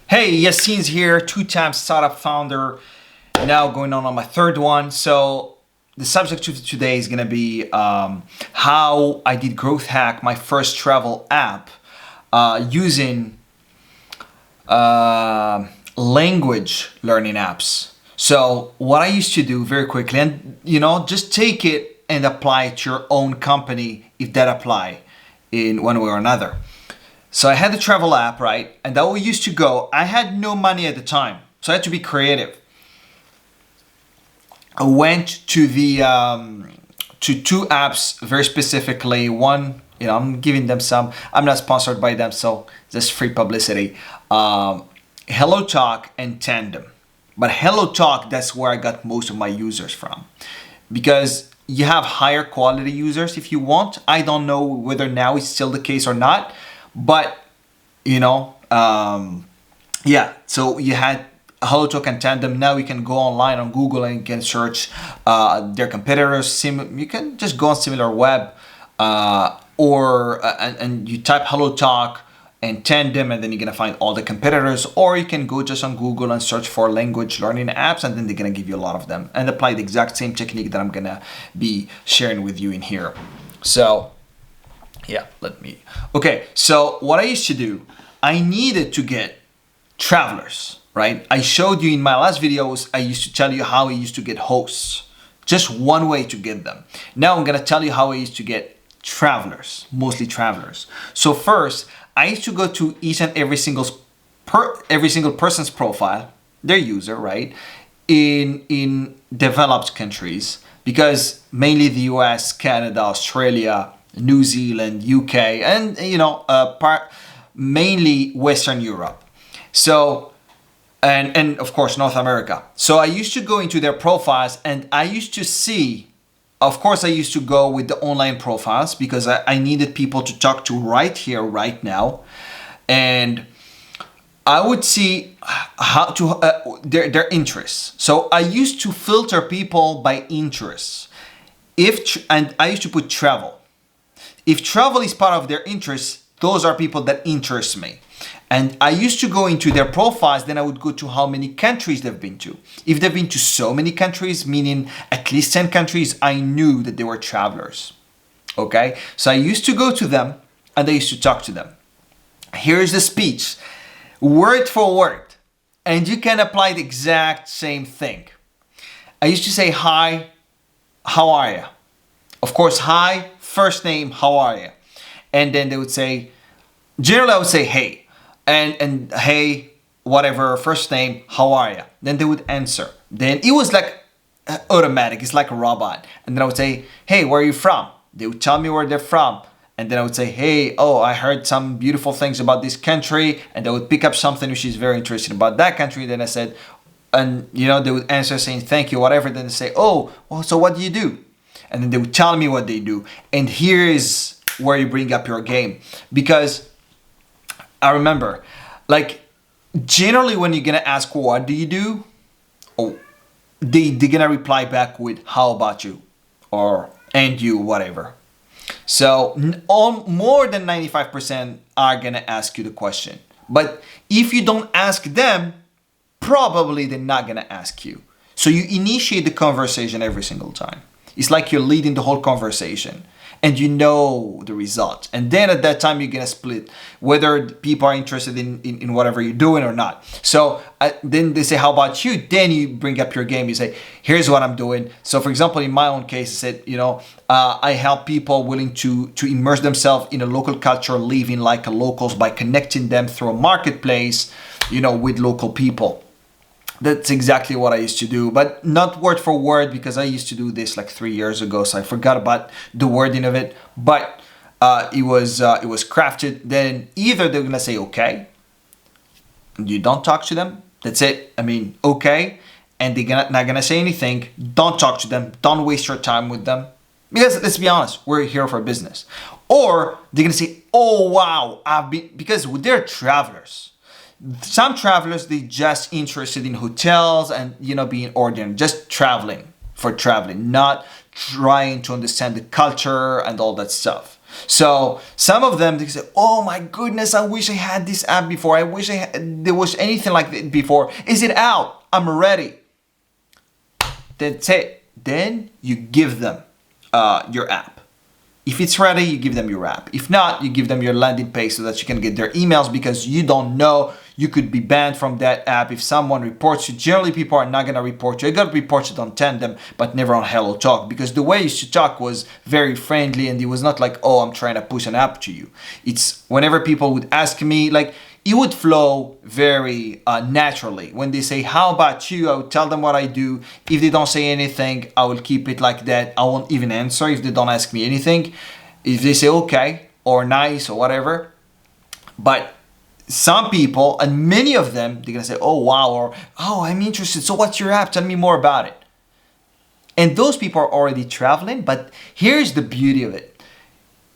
Hey, Yassin's here, two-time startup founder, now going on my third one. So the subject of today is going to be how I did growth hack my first travel app using language learning apps. So what I used to do very quickly, and just take it and apply it to your own company if that apply in one way or another. So I had the travel app, right? And that we used to go. I had no money at the time, so I had to be creative. I went to the to two apps very specifically. One, I'm giving them some. I'm not sponsored by them, so just free publicity. HelloTalk and Tandem, but HelloTalk, that's where I got most of my users from, because you have higher quality users if you want. I don't know whether now it's still the case or not. But yeah, so you had HelloTalk and Tandem. Now you can go online on Google and you can search their competitors. You can just go on SimilarWeb and you type HelloTalk and Tandem, and then you're gonna find all the competitors. Or you can go just on Google and search for language learning apps, and then they're gonna give you a lot of them and apply the exact same technique that I'm gonna be sharing with you in here. So yeah, okay, so what I used to do, I needed to get travelers, right? I showed you in my last videos, I used to tell you how I used to get hosts. Just one way to get them. Now I'm gonna tell you how I used to get travelers, mostly travelers. So first, I used to go to each and every single person's profile, their user, right? In developed countries, because mainly the US, Canada, Australia, New Zealand, UK, and mainly Western Europe. So, and of course North America. So I used to go into their profiles and I used to see, of course I used to go with the online profiles because I needed people to talk to right here, right now. And I would see how to their interests. So I used to filter people by interests. And I used to put travel. If travel is part of their interests, those are people that interest me. And I used to go into their profiles, then I would go to how many countries they've been to. If they've been to so many countries, meaning at least 10 countries, I knew that they were travelers. Okay? So I used to go to them and I used to talk to them. Here's the speech, word for word. And you can apply the exact same thing. I used to say, hi, how are you? Of course, hi, first name, how are you? And then they would say, generally I would say, hey, and hey, whatever, first name, how are you? Then they would answer. Then it was like automatic, it's like a robot. And then I would say, hey, where are you from? They would tell me where they're from. And then I would say, hey, oh, I heard some beautiful things about this country. And they would pick up something which is very interesting about that country. Then I said, and they would answer saying, thank you, whatever. Then they say, oh, well, so what do you do? And then they would tell me what they do. And here is where you bring up your game. Because I remember, like, generally when you're gonna ask, what do you do? Oh, they're gonna reply back with, how about you? Or, and you, whatever. So more than 95% are gonna ask you the question. But if you don't ask them, probably they're not gonna ask you. So you initiate the conversation every single time. It's like you're leading the whole conversation and you know the result. And then at that time, you're going to split whether people are interested in whatever you're doing or not. So then they say, how about you? Then you bring up your game. You say, here's what I'm doing. So for example, in my own case, I said, I help people willing to immerse themselves in a local culture, living like a locals by connecting them through a marketplace, with local people. That's exactly what I used to do, but not word for word because I used to do this like 3 years ago, so I forgot about the wording of it. But it was crafted. Then either they're gonna say okay, and you don't talk to them. That's it. I mean, okay, and they're not gonna say anything. Don't talk to them. Don't waste your time with them, because let's be honest, we're here for business. Or they're gonna say, oh wow, because they're travelers. Some travelers, they just interested in hotels and being ordinary, just traveling for traveling, not trying to understand the culture and all that stuff. So some of them, they say, oh my goodness, I wish I had this app before. I wish there was anything like that before. Is it out? I'm ready. That's it. Then you give them your app. If it's ready, you give them your app. If not, you give them your landing page so that you can get their emails, because you don't know, you could be banned from that app if someone reports you. Generally, people are not going to report you. I got reported on Tandem, but never on Hello Talk, because the way I used to talk was very friendly, and it was not like, oh, I'm trying to push an app to you. It's whenever people would ask me, like, it would flow very naturally. When they say, how about you? I would tell them what I do. If they don't say anything, I will keep it like that. I won't even answer if they don't ask me anything. If they say okay or nice or whatever. But some people, and many of them, they're going to say, oh, wow, or, oh, I'm interested. So what's your app? Tell me more about it. And those people are already traveling. But here's the beauty of it.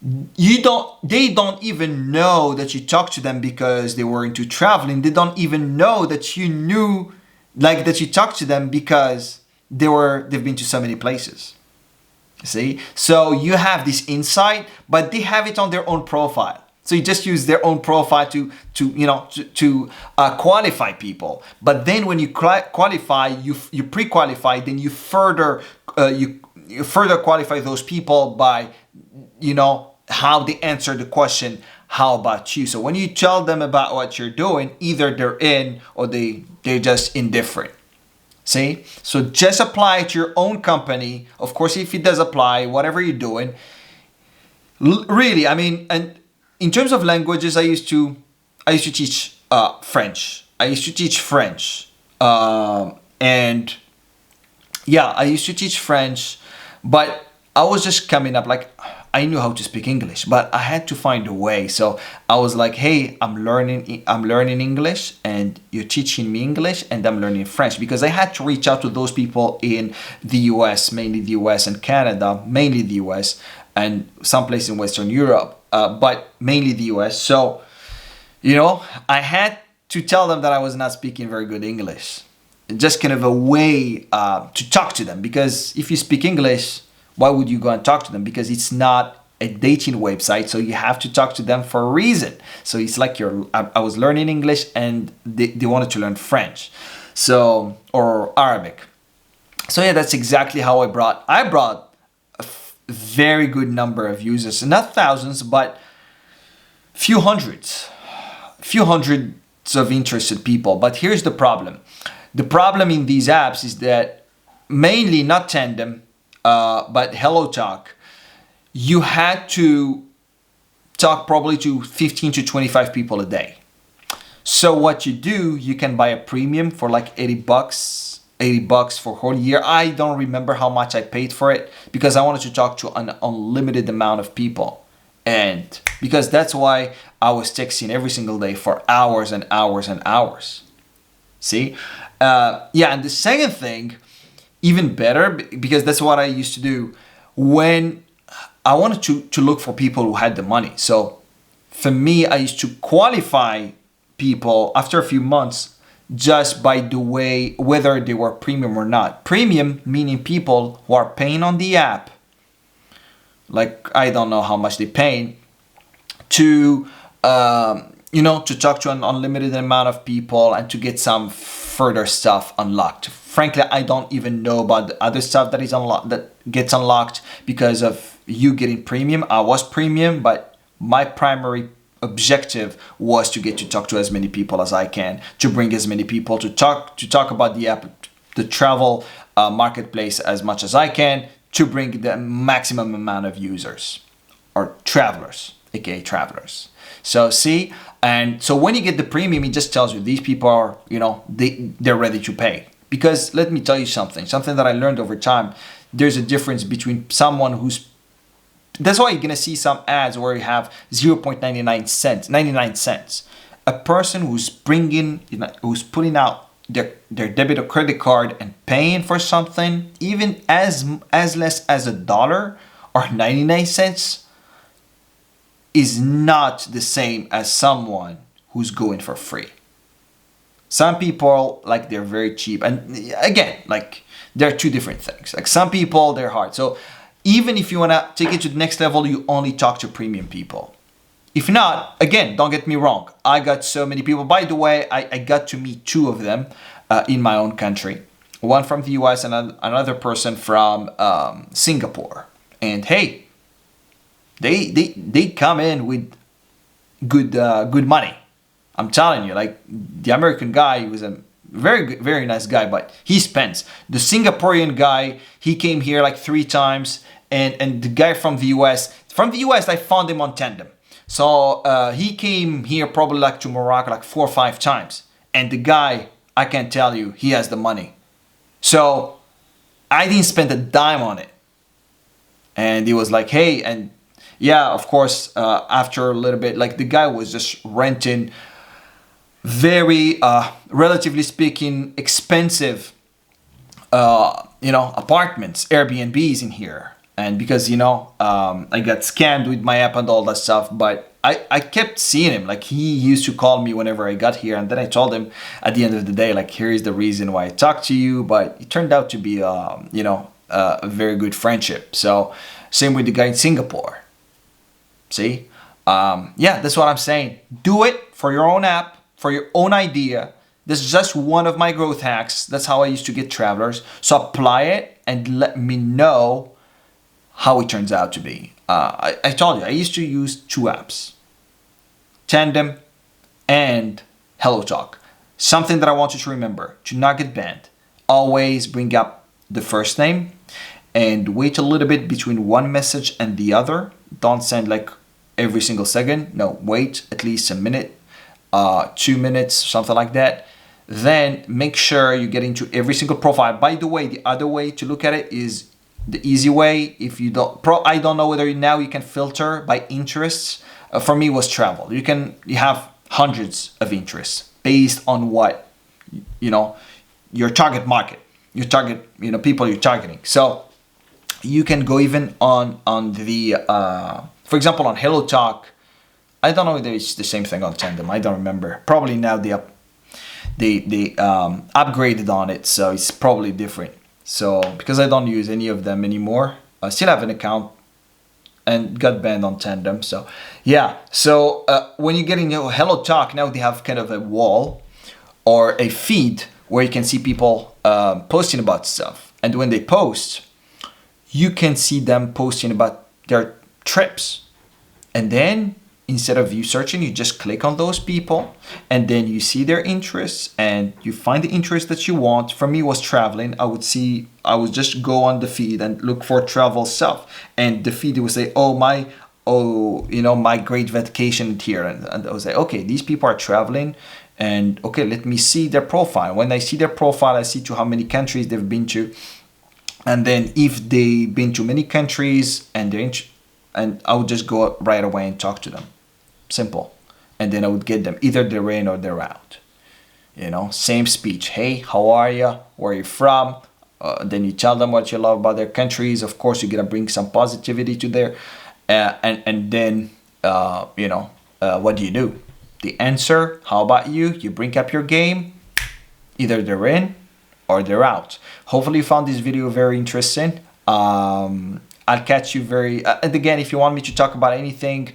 They don't even know that you talked to them because they were into traveling. They don't even know that you knew, like, that you talked to them because they've been to so many places. See? So you have this insight, but they have it on their own profile. So you just use their own profile to qualify people. But then when you qualify, you pre-qualify, then you further qualify those people by, how they answer the question, how about you? So when you tell them about what you're doing, either they're in or they're just indifferent. See? So just apply it to your own company. Of course, if it does apply, whatever you're doing. Really, I mean, and in terms of languages, I used to teach French. I used to teach French. And yeah, I used to teach French, but I was just coming up, like, I knew how to speak English, but I had to find a way. So I was like, hey, I'm learning English, and you're teaching me English, and I'm learning French, because I had to reach out to those people in the US, mainly the US and Canada, mainly the US and some place in Western Europe, but mainly the US. So, I had to tell them that I was not speaking very good English. Just kind of a way to talk to them, because if you speak English, why would you go and talk to them? Because it's not a dating website, so you have to talk to them for a reason. So it's like I was learning English, and they wanted to learn French, or Arabic. So yeah, that's exactly how I brought a very good number of users, not thousands, but few hundreds of interested people. But here's the problem. The problem in these apps is that mainly not Tandem, but Hello Talk, you had to talk probably to 15 to 25 people a day. So what you do, you can buy a premium for like $80 for a whole year. I don't remember how much I paid for it, because I wanted to talk to an unlimited amount of people. And because that's why I was texting every single day for hours and hours and hours. See? And the second thing, even better, because that's what I used to do when I wanted to look for people who had the money. So for me, I used to qualify people after a few months just by the way, whether they were premium or not. Premium meaning people who are paying on the app, like I don't know how much they're paying, to talk to an unlimited amount of people and to get some further stuff unlocked. Frankly, I don't even know about the other stuff that gets unlocked because of you getting premium. I was premium, but my primary objective was to get to talk to as many people as I can, to bring as many people to talk about the app, the travel marketplace as much as I can, to bring the maximum amount of users or travelers, aka travelers. So see, and so when you get the premium, it just tells you these people are, they're ready to pay. Because let me tell you something that I learned over time. There's a difference between someone that's why you're going to see some ads where you have 99 cents. A person who's who's putting out their debit or credit card and paying for something, even as less as $1 or 99 cents, is not the same as someone who's going for free. Some people, like, they're very cheap. And again, like, they're two different things. Like, some people, they're hard. So even if you want to take it to the next level, you only talk to premium people. If not, again, don't get me wrong. I got so many people. By the way, I got to meet two of them in my own country. One from the US and another person from Singapore. And hey, they come in with good money. I'm telling you, like the American guy, he was a very nice guy, but he spends. The Singaporean guy, he came here like 3 times, and the guy from the US, I found him on Tandem. So he came here probably like to Morocco like 4 or 5 times, and the guy, I can tell you, he has the money. So I didn't spend a dime on it, and he was like, hey, and yeah, of course, after a little bit, like the guy was just renting very, relatively speaking, expensive, apartments, Airbnbs in here. And because, I got scammed with my app and all that stuff, but I kept seeing him. Like he used to call me whenever I got here. And then I told him at the end of the day, like, here is the reason why I talked to you. But it turned out to be, a very good friendship. So same with the guy in Singapore. See? That's what I'm saying. Do it for your own app, for your own idea. This is just one of my growth hacks. That's how I used to get travelers. So apply it and let me know how it turns out to be. I told you, I used to use 2 apps, Tandem and HelloTalk. Something that I want you to remember, to not get banned. Always bring up the first name and wait a little bit between one message and the other. Don't send like every single second. No, wait at least a minute, 2 minutes, something like that. Then make sure you get into every single profile. By the way, the other way to look at it is the easy way. If you don't, I don't know whether now you can filter by interests. For me, it was travel. You have hundreds of interests based on what, your target market, your target, people you're targeting. So you can go even on the, for example, on HelloTalk. I don't know if it's the same thing on Tandem. I don't remember. Probably now they upgraded on it, so it's probably different. So because I don't use any of them anymore, I still have an account and got banned on Tandem. So yeah. So when you get into HelloTalk, now they have kind of a wall or a feed where you can see people posting about stuff, and when they post, you can see them posting about their trips, and then instead of you searching, you just click on those people and then you see their interests and you find the interest that you want. For me, it was traveling. I would just go on the feed and look for travel stuff, and the feed would say, my great vacation here. And I was like, okay, these people are traveling, and okay, let me see their profile. When I see their profile, I see to how many countries they've been to. And then if they've been to many countries and I would just go right away and talk to them. Simple. And then I would get them. Either they're in or they're out. Same speech. Hey, how are you? Where are you from? Then you tell them what you love about their countries. Of course, you're going to bring some positivity to there. And then, what do you do? The answer, how about you? You bring up your game. Either they're in or they're out. Hopefully you found this video very interesting. I'll catch you and again, if you want me to talk about anything,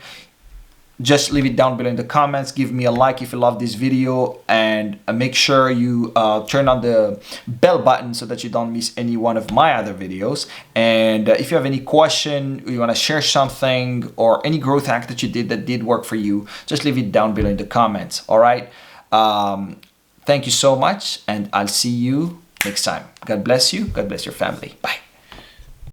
just leave it down below in the comments. Give me a like if you love this video, and make sure you turn on the bell button so that you don't miss any one of my other videos. And if you have any question, you want to share something, or any growth hack that you did that did work for you, just leave it down below in the comments. All right. Thank you so much, and I'll see you next time. God bless you. God bless your family. Bye.